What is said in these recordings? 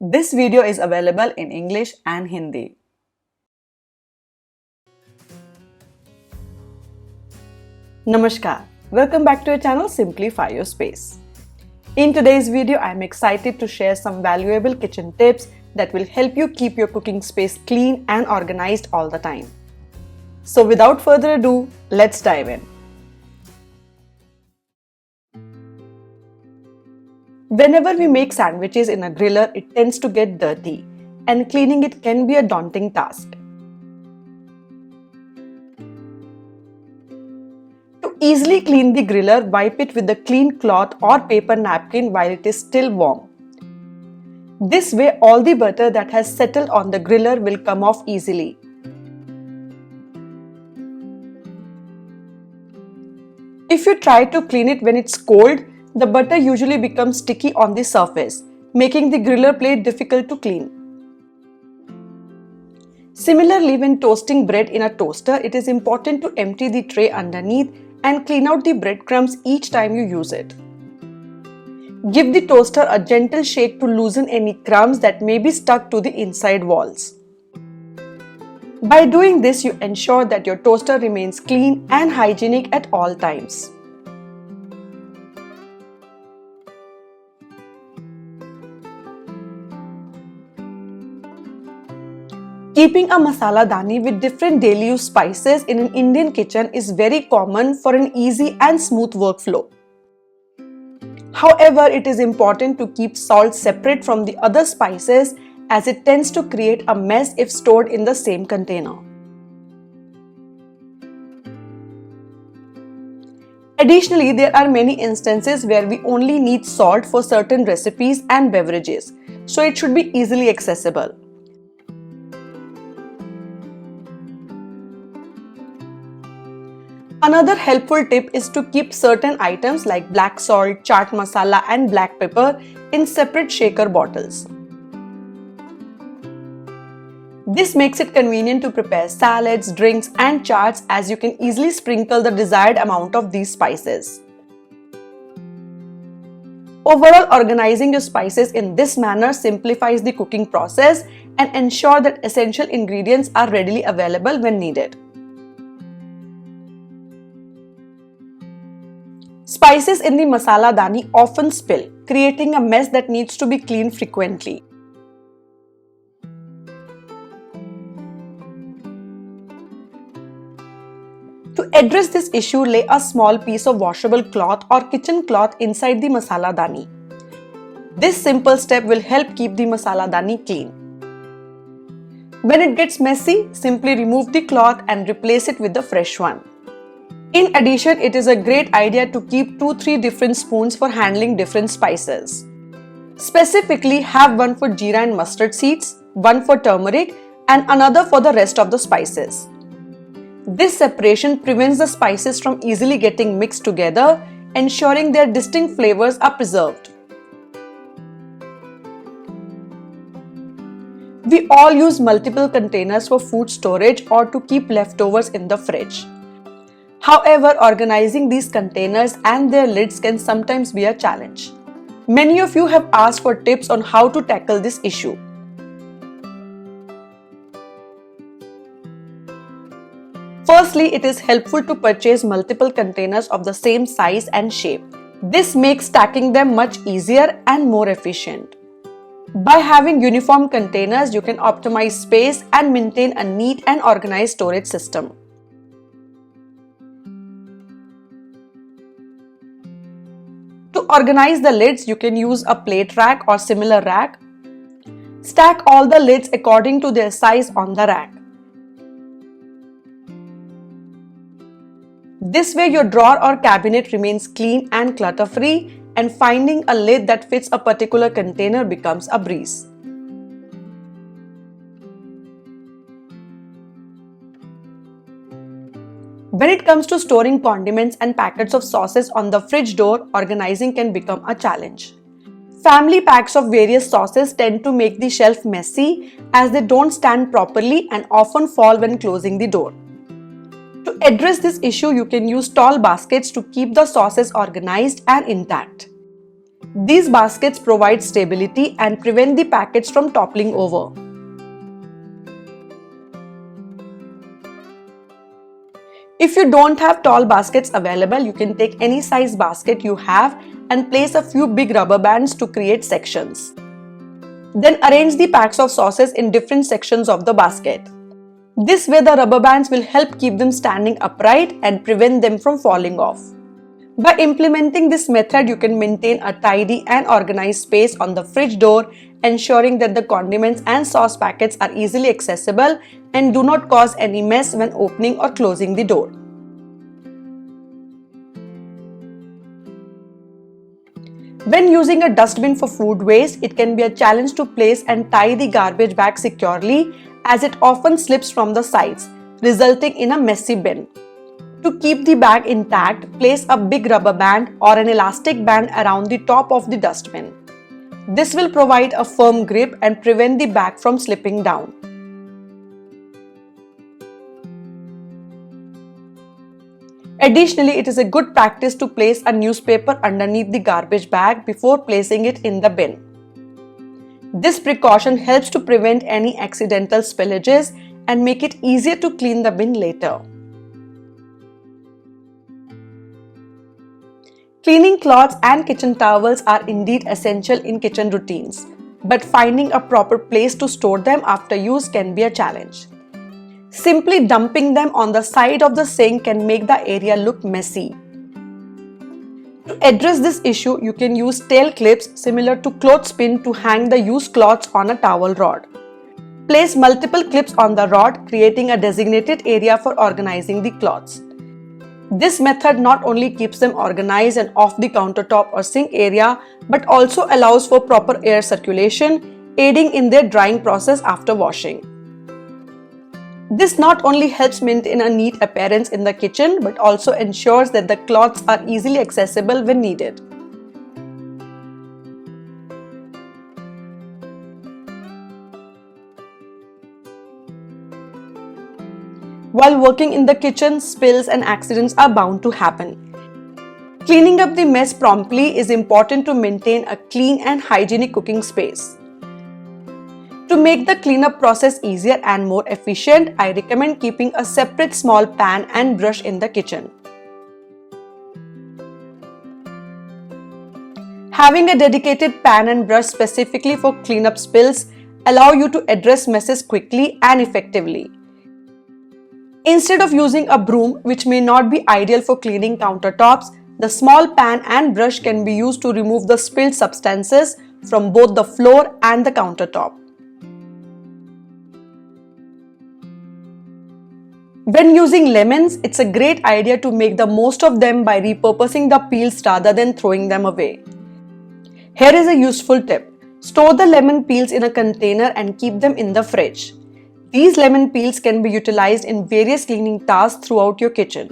This video is available in English and Hindi. Namaskar. Welcome back to your channel Simplify Your Space. In today's video, I am excited to share some valuable kitchen tips that will help you keep your cooking space clean and organized all the time. So without further ado, let's dive in. Whenever we make sandwiches in a griller, it tends to get dirty, and cleaning it can be a daunting task. To easily clean the griller, wipe it with a clean cloth or paper napkin while it is still warm. This way, all the butter that has settled on the griller will come off easily. If you try to clean it when it's cold, the butter usually becomes sticky on the surface, making the griller plate difficult to clean. Similarly, when toasting bread in a toaster, it is important to empty the tray underneath and clean out the breadcrumbs each time you use it. Give the toaster a gentle shake to loosen any crumbs that may be stuck to the inside walls. By doing this, you ensure that your toaster remains clean and hygienic at all times. Keeping a masala dani with different daily use spices in an Indian kitchen is very common for an easy and smooth workflow. However, it is important to keep salt separate from the other spices as it tends to create a mess if stored in the same container. Additionally, there are many instances where we only need salt for certain recipes and beverages, so it should be easily accessible. Another helpful tip is to keep certain items like black salt, chaat masala and black pepper in separate shaker bottles. This makes it convenient to prepare salads, drinks and chaats as you can easily sprinkle the desired amount of these spices. Overall, organizing your spices in this manner simplifies the cooking process and ensures that essential ingredients are readily available when needed. Spices in the masala dani often spill, creating a mess that needs to be cleaned frequently. To address this issue, lay a small piece of washable cloth or kitchen cloth inside the masala dani. This simple step will help keep the masala dani clean. When it gets messy, simply remove the cloth and replace it with a fresh one. In addition, it is a great idea to keep 2-3 different spoons for handling different spices. Specifically, have one for jeera and mustard seeds, one for turmeric, and another for the rest of the spices. This separation prevents the spices from easily getting mixed together, ensuring their distinct flavors are preserved. We all use multiple containers for food storage or to keep leftovers in the fridge. However, organizing these containers and their lids can sometimes be a challenge. Many of you have asked for tips on how to tackle this issue. Firstly, it is helpful to purchase multiple containers of the same size and shape. This makes stacking them much easier and more efficient. By having uniform containers, you can optimize space and maintain a neat and organized storage system. To organize the lids, you can use a plate rack or similar rack. Stack all the lids according to their size on the rack. This way, your drawer or cabinet remains clean and clutter-free, and finding a lid that fits a particular container becomes a breeze. When it comes to storing condiments and packets of sauces on the fridge door, organizing can become a challenge. Family packs of various sauces tend to make the shelf messy as they don't stand properly and often fall when closing the door. To address this issue, you can use tall baskets to keep the sauces organized and intact. These baskets provide stability and prevent the packets from toppling over. If you don't have tall baskets available, you can take any size basket you have and place a few big rubber bands to create sections. Then arrange the packs of sauces in different sections of the basket. This way the rubber bands will help keep them standing upright and prevent them from falling off. By implementing this method, you can maintain a tidy and organized space on the fridge door, ensuring that the condiments and sauce packets are easily accessible and do not cause any mess when opening or closing the door. When using a dustbin for food waste, it can be a challenge to place and tie the garbage bag securely as it often slips from the sides, resulting in a messy bin. To keep the bag intact, place a big rubber band or an elastic band around the top of the dustbin. This will provide a firm grip and prevent the bag from slipping down. Additionally, it is a good practice to place a newspaper underneath the garbage bag before placing it in the bin. This precaution helps to prevent any accidental spillages and make it easier to clean the bin later. Cleaning cloths and kitchen towels are indeed essential in kitchen routines, but finding a proper place to store them after use can be a challenge. Simply dumping them on the side of the sink can make the area look messy. To address this issue, you can use tail clips similar to clothespin to hang the used cloths on a towel rod. Place multiple clips on the rod, creating a designated area for organizing the cloths. This method not only keeps them organized and off the countertop or sink area, but also allows for proper air circulation, aiding in their drying process after washing. This not only helps maintain a neat appearance in the kitchen, but also ensures that the cloths are easily accessible when needed. While working in the kitchen, spills and accidents are bound to happen. Cleaning up the mess promptly is important to maintain a clean and hygienic cooking space. To make the cleanup process easier and more efficient, I recommend keeping a separate small pan and brush in the kitchen. Having a dedicated pan and brush specifically for cleanup spills allow you to address messes quickly and effectively. Instead of using a broom, which may not be ideal for cleaning countertops, the small pan and brush can be used to remove the spilled substances from both the floor and the countertop. When using lemons, it's a great idea to make the most of them by repurposing the peels rather than throwing them away. Here is a useful tip. Store the lemon peels in a container and keep them in the fridge. These lemon peels can be utilized in various cleaning tasks throughout your kitchen.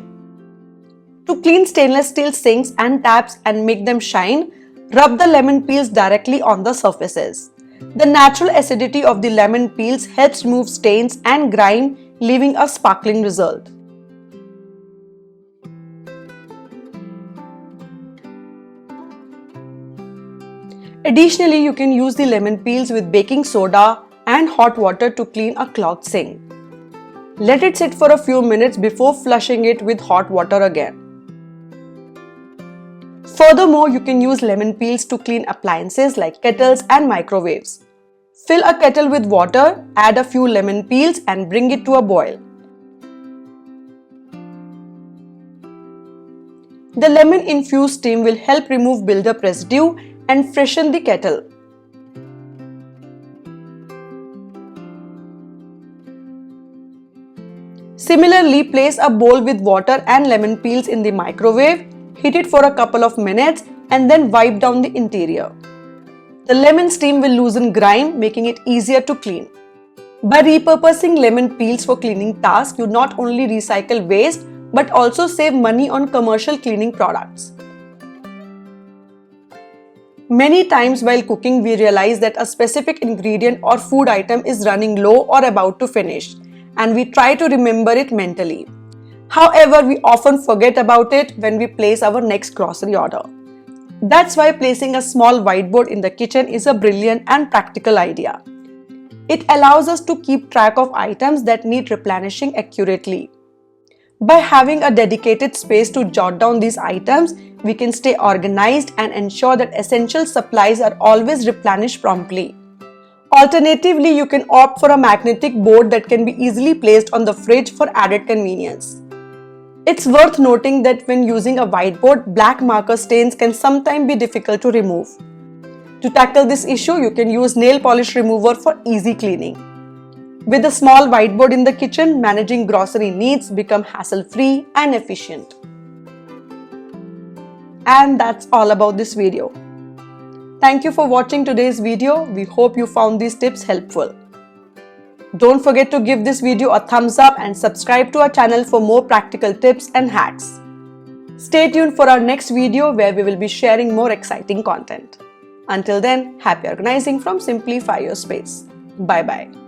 To clean stainless steel sinks and taps and make them shine, rub the lemon peels directly on the surfaces. The natural acidity of the lemon peels helps remove stains and grime, leaving a sparkling result. Additionally, you can use the lemon peels with baking soda and hot water to clean a clogged sink. Let it sit for a few minutes before flushing it with hot water again. Furthermore, you can use lemon peels to clean appliances like kettles and microwaves. Fill a kettle with water, add a few lemon peels and bring it to a boil. The lemon-infused steam will help remove buildup residue and freshen the kettle. Similarly, place a bowl with water and lemon peels in the microwave, heat it for a couple of minutes and then wipe down the interior. The lemon steam will loosen grime, making it easier to clean. By repurposing lemon peels for cleaning tasks, you not only recycle waste but also save money on commercial cleaning products. Many times while cooking, we realize that a specific ingredient or food item is running low or about to finish, and we try to remember it mentally. However, we often forget about it when we place our next grocery order. That's why placing a small whiteboard in the kitchen is a brilliant and practical idea. It allows us to keep track of items that need replenishing accurately. By having a dedicated space to jot down these items, we can stay organized and ensure that essential supplies are always replenished promptly. Alternatively, you can opt for a magnetic board that can be easily placed on the fridge for added convenience. It's worth noting that when using a whiteboard, black marker stains can sometimes be difficult to remove. To tackle this issue, you can use nail polish remover for easy cleaning. With a small whiteboard in the kitchen, managing grocery needs become hassle-free and efficient. And that's all about this video. Thank you for watching today's video. We hope you found these tips helpful. Don't forget to give this video a thumbs up and subscribe to our channel for more practical tips and hacks. Stay tuned for our next video where we will be sharing more exciting content. Until then, happy organizing from Simplify Your Space. Bye-bye.